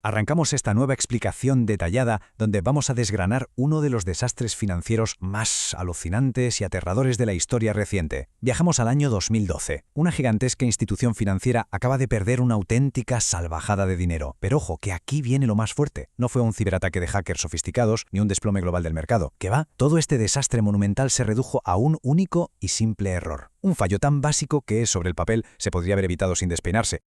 Arrancamos esta nueva explicación detallada donde vamos a desgranar uno de los desastres financieros más alucinantes y aterradores de la historia reciente. Viajamos al año 2012. Una gigantesca institución financiera acaba de perder una auténtica salvajada de dinero. Pero ojo, que aquí viene lo más fuerte. No fue un ciberataque de hackers sofisticados ni un desplome global del mercado. ¿Qué va? Todo este desastre monumental se redujo a un único y simple error. Un fallo tan básico que, sobre el papel, se podría haber evitado sin despeinarse.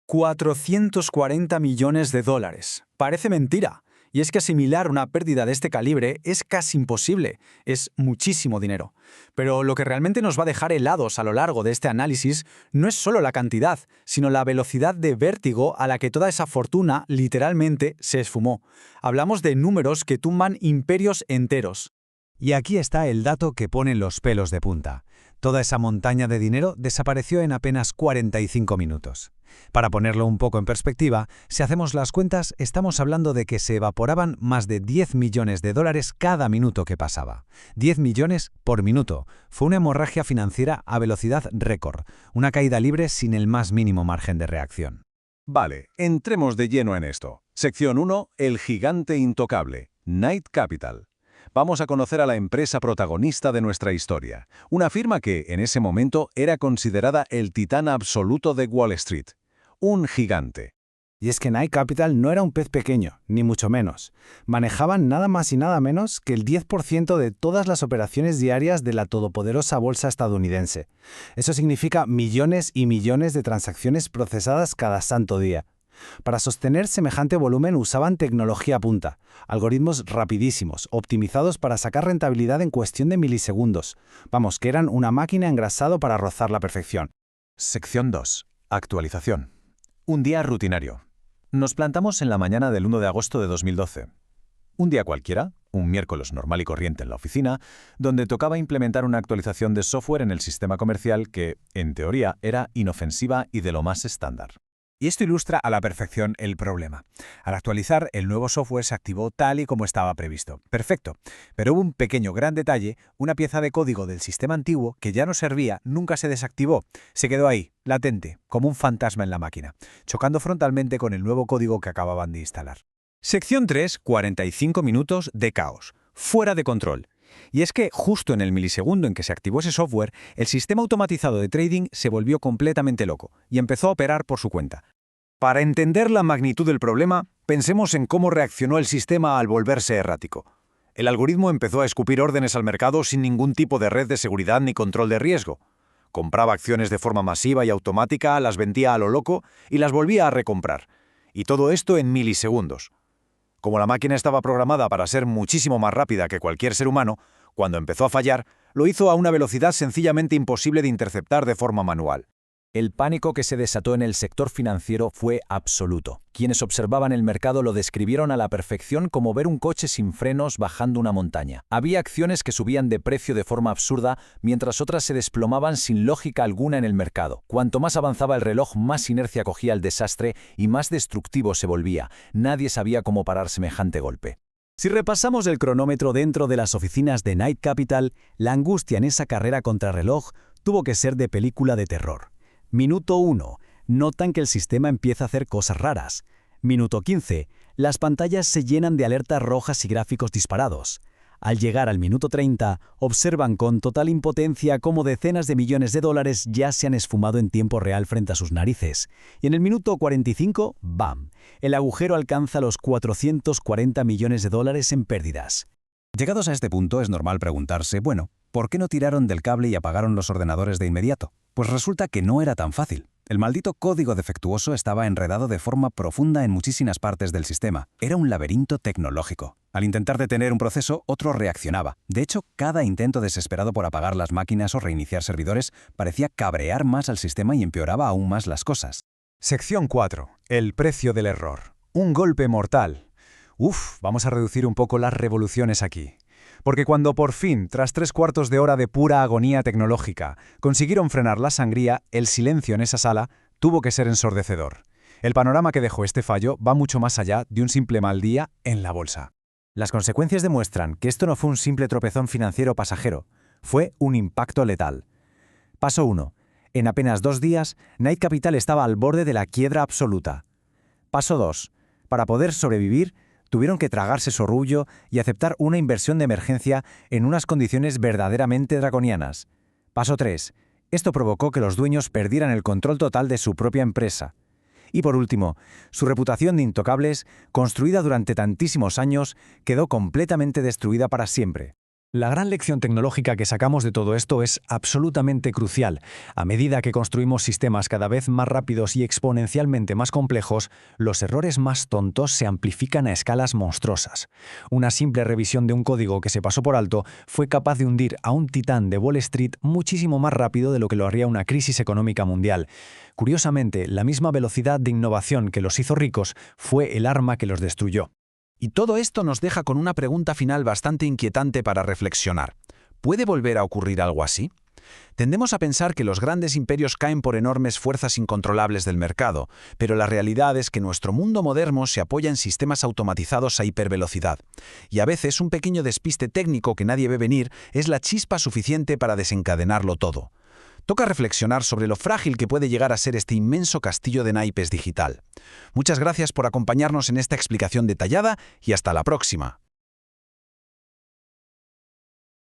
440 millones de dólares. Parece mentira. Y es que asimilar una pérdida de este calibre es casi imposible. Es muchísimo dinero. Pero lo que realmente nos va a dejar helados a lo largo de este análisis no es solo la cantidad, sino la velocidad de vértigo a la que toda esa fortuna literalmente se esfumó. Hablamos de números que tumban imperios enteros. Y aquí está el dato que pone los pelos de punta. Toda esa montaña de dinero desapareció en apenas 45 minutos. Para ponerlo un poco en perspectiva, si hacemos las cuentas, estamos hablando de que se evaporaban más de 10 millones de dólares cada minuto que pasaba. 10 millones por minuto. Fue una hemorragia financiera a velocidad récord, una caída libre sin el más mínimo margen de reacción. Vale, entremos de lleno en esto. Sección 1, el gigante intocable, Knight Capital. Vamos a conocer a la empresa protagonista de nuestra historia, una firma que, en ese momento, era considerada el titán absoluto de Wall Street. Un gigante. Y es que Knight Capital no era un pez pequeño, ni mucho menos. Manejaban nada más y nada menos que el 10% de todas las operaciones diarias de la todopoderosa bolsa estadounidense. Eso significa millones y millones de transacciones procesadas cada santo día. Para sostener semejante volumen usaban tecnología punta, algoritmos rapidísimos, optimizados para sacar rentabilidad en cuestión de milisegundos. Vamos, que eran una máquina engrasado para rozar la perfección. Sección 2. Actualización. Un día rutinario. Nos plantamos en la mañana del 1 de agosto de 2012. Un día cualquiera, un miércoles normal y corriente en la oficina, donde tocaba implementar una actualización de software en el sistema comercial que, en teoría, era inofensiva y de lo más estándar. Y esto ilustra a la perfección el problema. Al actualizar, el nuevo software se activó tal y como estaba previsto. Perfecto. Pero hubo un pequeño gran detalle, una pieza de código del sistema antiguo que ya no servía, nunca se desactivó. Se quedó ahí, latente, como un fantasma en la máquina, chocando frontalmente con el nuevo código que acababan de instalar. Sección 3, 45 minutos de caos. Fuera de control. Y es que, justo en el milisegundo en que se activó ese software, el sistema automatizado de trading se volvió completamente loco y empezó a operar por su cuenta. Para entender la magnitud del problema, pensemos en cómo reaccionó el sistema al volverse errático. El algoritmo empezó a escupir órdenes al mercado sin ningún tipo de red de seguridad ni control de riesgo. Compraba acciones de forma masiva y automática, las vendía a lo loco y las volvía a recomprar. Y todo esto en milisegundos. Como la máquina estaba programada para ser muchísimo más rápida que cualquier ser humano, cuando empezó a fallar, lo hizo a una velocidad sencillamente imposible de interceptar de forma manual. El pánico que se desató en el sector financiero fue absoluto. Quienes observaban el mercado lo describieron a la perfección como ver un coche sin frenos bajando una montaña. Había acciones que subían de precio de forma absurda, mientras otras se desplomaban sin lógica alguna en el mercado. Cuanto más avanzaba el reloj, más inercia cogía el desastre y más destructivo se volvía. Nadie sabía cómo parar semejante golpe. Si repasamos el cronómetro dentro de las oficinas de Knight Capital, la angustia en esa carrera contrarreloj tuvo que ser de película de terror. Minuto 1. Notan que el sistema empieza a hacer cosas raras. Minuto 15. Las pantallas se llenan de alertas rojas y gráficos disparados. Al llegar al minuto 30, observan con total impotencia cómo decenas de millones de dólares ya se han esfumado en tiempo real frente a sus narices. Y en el minuto 45, ¡bam!, el agujero alcanza los 440 millones de dólares en pérdidas. Llegados a este punto, es normal preguntarse, bueno, ¿por qué no tiraron del cable y apagaron los ordenadores de inmediato? Pues resulta que no era tan fácil. El maldito código defectuoso estaba enredado de forma profunda en muchísimas partes del sistema. Era un laberinto tecnológico. Al intentar detener un proceso, otro reaccionaba. De hecho, cada intento desesperado por apagar las máquinas o reiniciar servidores parecía cabrear más al sistema y empeoraba aún más las cosas. Sección 4. El precio del error. Un golpe mortal. Vamos a reducir un poco las revoluciones aquí. Porque cuando por fin, tras 3/4 de hora de pura agonía tecnológica, consiguieron frenar la sangría, el silencio en esa sala tuvo que ser ensordecedor. El panorama que dejó este fallo va mucho más allá de un simple mal día en la bolsa. Las consecuencias demuestran que esto no fue un simple tropezón financiero pasajero, fue un impacto letal. Paso 1. En apenas 2 días, Knight Capital estaba al borde de la quiebra absoluta. Paso 2. Para poder sobrevivir, tuvieron que tragarse su orgullo y aceptar una inversión de emergencia en unas condiciones verdaderamente draconianas. Paso 3. Esto provocó que los dueños perdieran el control total de su propia empresa. Y por último, su reputación de intocables, construida durante tantísimos años, quedó completamente destruida para siempre. La gran lección tecnológica que sacamos de todo esto es absolutamente crucial. A medida que construimos sistemas cada vez más rápidos y exponencialmente más complejos, los errores más tontos se amplifican a escalas monstruosas. Una simple revisión de un código que se pasó por alto fue capaz de hundir a un titán de Wall Street muchísimo más rápido de lo que lo haría una crisis económica mundial. Curiosamente, la misma velocidad de innovación que los hizo ricos fue el arma que los destruyó. Y todo esto nos deja con una pregunta final bastante inquietante para reflexionar. ¿Puede volver a ocurrir algo así? Tendemos a pensar que los grandes imperios caen por enormes fuerzas incontrolables del mercado, pero la realidad es que nuestro mundo moderno se apoya en sistemas automatizados a hipervelocidad. Y a veces un pequeño despiste técnico que nadie ve venir es la chispa suficiente para desencadenarlo todo. Toca reflexionar sobre lo frágil que puede llegar a ser este inmenso castillo de naipes digital. Muchas gracias por acompañarnos en esta explicación detallada y hasta la próxima.